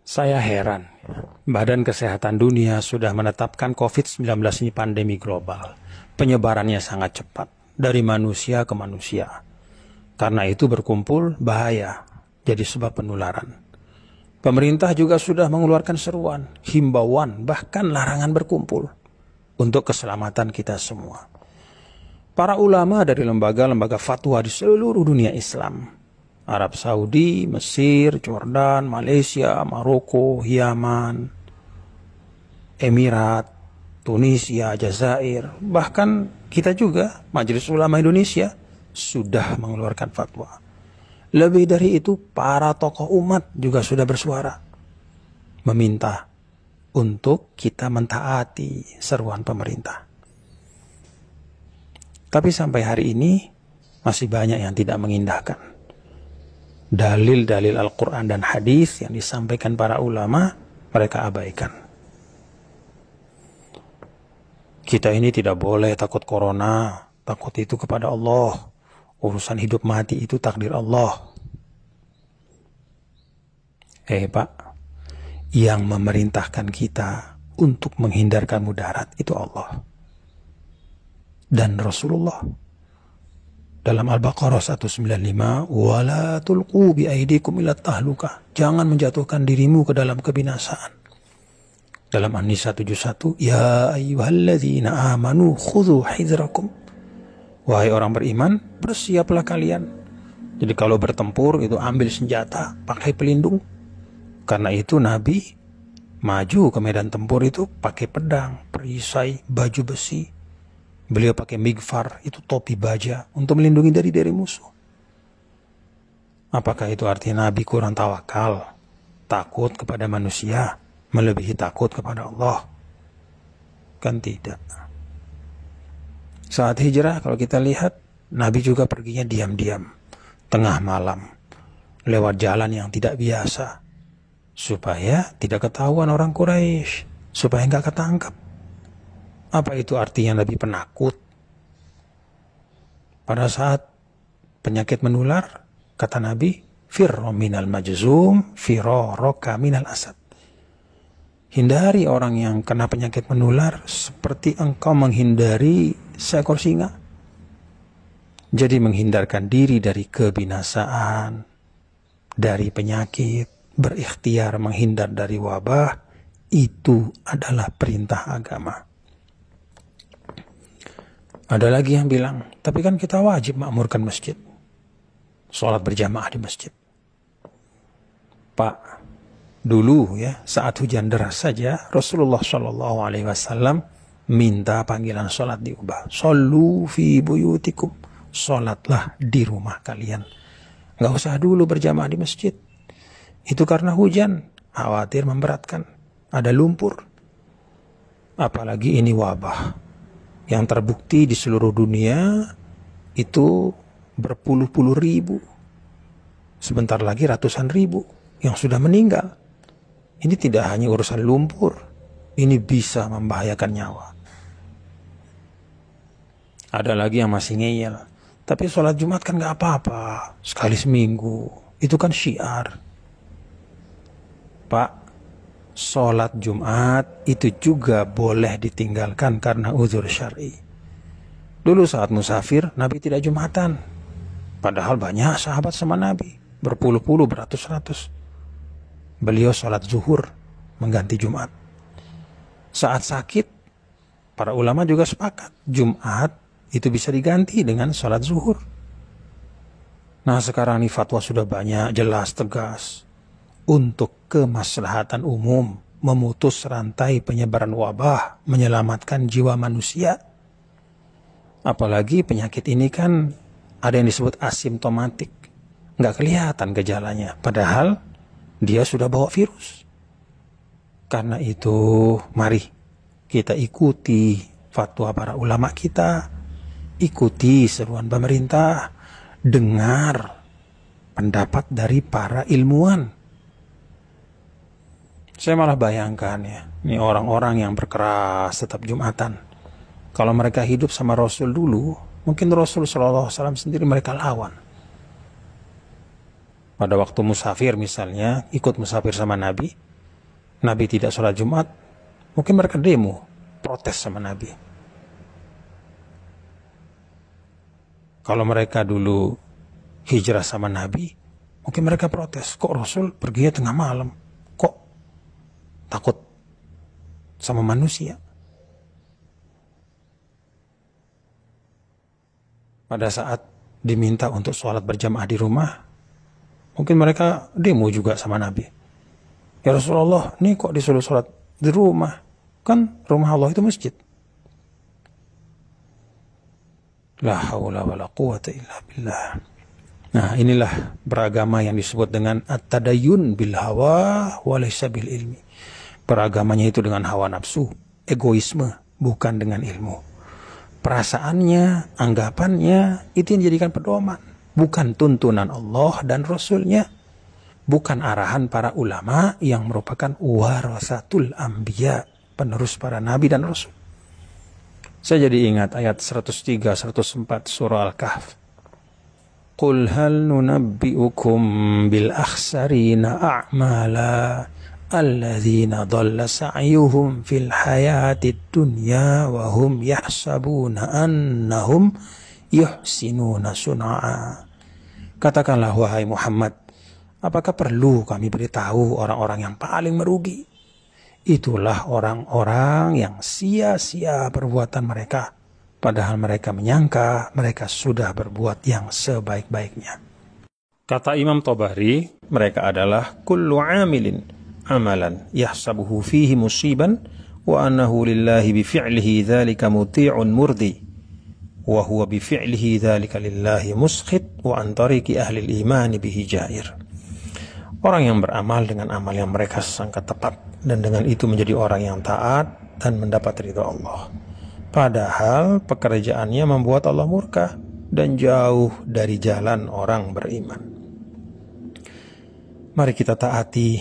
Saya heran, Badan Kesehatan Dunia sudah menetapkan COVID-19 ini pandemi global. Penyebarannya sangat cepat, dari manusia ke manusia. Karena itu berkumpul bahaya, jadi sebab penularan. Pemerintah juga sudah mengeluarkan seruan, himbauan, bahkan larangan berkumpul untuk keselamatan kita semua. Para ulama dari lembaga-lembaga fatwa di seluruh dunia Islam, Arab Saudi, Mesir, Jordan, Malaysia, Maroko, Yaman, Emirat, Tunisia, Jazair, bahkan kita juga, Majelis Ulama Indonesia, sudah mengeluarkan fatwa. Lebih dari itu, para tokoh umat juga sudah bersuara, meminta untuk kita mentaati seruan pemerintah. Tapi sampai hari ini, masih banyak yang tidak mengindahkan dalil-dalil Al-Quran dan hadis yang disampaikan para ulama, mereka abaikan. Kita ini tidak boleh takut corona, takut itu kepada Allah. Urusan hidup mati itu takdir Allah. Pak, yang memerintahkan kita untuk menghindarkan mudarat itu Allah dan Rasulullah. Dalam Al-Baqarah 195, wala tulqu bi aidikum ila tahlukah. Jangan menjatuhkan dirimu ke dalam kebinasaan. Dalam An-Nisa 71, ya ayyuhalladzina amanu khudhu hidrakum. Wahai orang beriman, bersiaplah kalian. Jadi kalau bertempur itu ambil senjata, pakai pelindung. Karena itu Nabi maju ke medan tempur itu pakai pedang, perisai, baju besi. Beliau pakai migfar, itu topi baja, untuk melindungi dari musuh. Apakah itu artinya Nabi kurang tawakal, takut kepada manusia, melebihi takut kepada Allah? Kan tidak. Saat hijrah, kalau kita lihat, Nabi juga perginya diam-diam, tengah malam, lewat jalan yang tidak biasa, supaya tidak ketahuan orang Quraisy, supaya nggak ketangkap. Apa itu artinya Nabi penakut? Pada saat penyakit menular, kata Nabi, firro minal majzum, firoroka minal asad. Hindari orang yang kena penyakit menular seperti engkau menghindari seekor singa. Jadi menghindarkan diri dari kebinasaan, dari penyakit, berikhtiar menghindar dari wabah, itu adalah perintah agama. Ada lagi yang bilang, tapi kan kita wajib makmurkan masjid. Sholat berjamaah di masjid. Pak, dulu ya, saat hujan deras saja, Rasulullah SAW minta panggilan sholat diubah. Shollu fi buyutikum. Sholatlah di rumah kalian. Nggak usah dulu berjamaah di masjid. Itu karena hujan, khawatir memberatkan. Ada lumpur. Apalagi ini wabah yang terbukti di seluruh dunia itu berpuluh-puluh ribu. Sebentar lagi ratusan ribu yang sudah meninggal. Ini tidak hanya urusan lumpur, ini bisa membahayakan nyawa. Ada lagi yang masih ngeyel, tapi sholat Jumat kan gak apa-apa, sekali seminggu, itu kan syiar. Pak, sholat Jumat itu juga boleh ditinggalkan karena uzur syar'i. Dulu saat musafir, Nabi tidak Jumatan. Padahal banyak sahabat sama Nabi, berpuluh-puluh, beratus-ratus. Beliau sholat zuhur, mengganti Jumat. Saat sakit, para ulama juga sepakat, Jumat itu bisa diganti dengan sholat zuhur. Nah sekarang ini fatwa sudah banyak, jelas, tegas. Untuk kemaslahatan umum, memutus rantai penyebaran wabah, menyelamatkan jiwa manusia. Apalagi penyakit ini kan ada yang disebut asimptomatik, nggak kelihatan gejalanya, padahal dia sudah bawa virus. Karena itu, mari kita ikuti fatwa para ulama kita, ikuti seruan pemerintah, dengar pendapat dari para ilmuwan. Saya malah bayangkan ya, ini orang-orang yang berkeras tetap Jumatan. Kalau mereka hidup sama Rasul dulu, mungkin Rasul SAW sendiri mereka lawan. Pada waktu musafir misalnya, ikut musafir sama Nabi, Nabi tidak sholat Jumat, mungkin mereka demo, protes sama Nabi. Kalau mereka dulu hijrah sama Nabi, mungkin mereka protes, kok Rasul pergi tengah malam, kok takut sama manusia. Pada saat diminta untuk sholat berjamaah di rumah, mungkin mereka demo juga sama Nabi. Ya Rasulullah, ini kok disuruh sholat di rumah? Kan rumah Allah itu masjid. La haula wa la quwata illa billah. Nah, inilah beragama yang disebut dengan at-tadayyun bil hawa wa laysa bil ilmi. Beragamanya itu dengan hawa nafsu, egoisme, bukan dengan ilmu. Perasaannya, anggapannya, itu yang dijadikan pedoman. Bukan tuntunan Allah dan Rasulnya. Bukan arahan para ulama yang merupakan warasatul anbiya, penerus para nabi dan rasul. Saya jadi ingat ayat 103, 104 surah Al-Kahf. Qul hal nunabbi'ukum bil akhsarina a'mala alladzina dhalla sa'yuhum fil hayatid dunya wa hum yahsabuna annahum yuhsinuna sun'a. Katakanlah wahai Muhammad, apakah perlu kami beritahu orang-orang yang paling merugi? Itulah orang-orang yang sia-sia perbuatan mereka, padahal mereka menyangka mereka sudah berbuat yang sebaik-baiknya. Kata Imam Tabari, mereka adalah kullu amilin amalan yahsabuhu fihi musiban wa annahu lillahi bifi'lihi dzalika muti'un murdi wa huwa bifi'lihi dzalika lillahi muskhit wa an tariqi ahli al-iman bihi jair. Orang yang beramal dengan amal yang mereka sangka tepat dan dengan itu menjadi orang yang taat dan mendapat ridha Allah. Padahal pekerjaannya membuat Allah murka dan jauh dari jalan orang beriman. Mari kita taati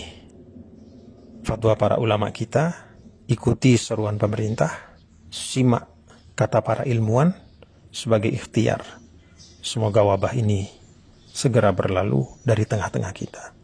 fatwa para ulama kita, ikuti seruan pemerintah, simak kata para ilmuwan sebagai ikhtiar. Semoga wabah ini segera berlalu dari tengah-tengah kita.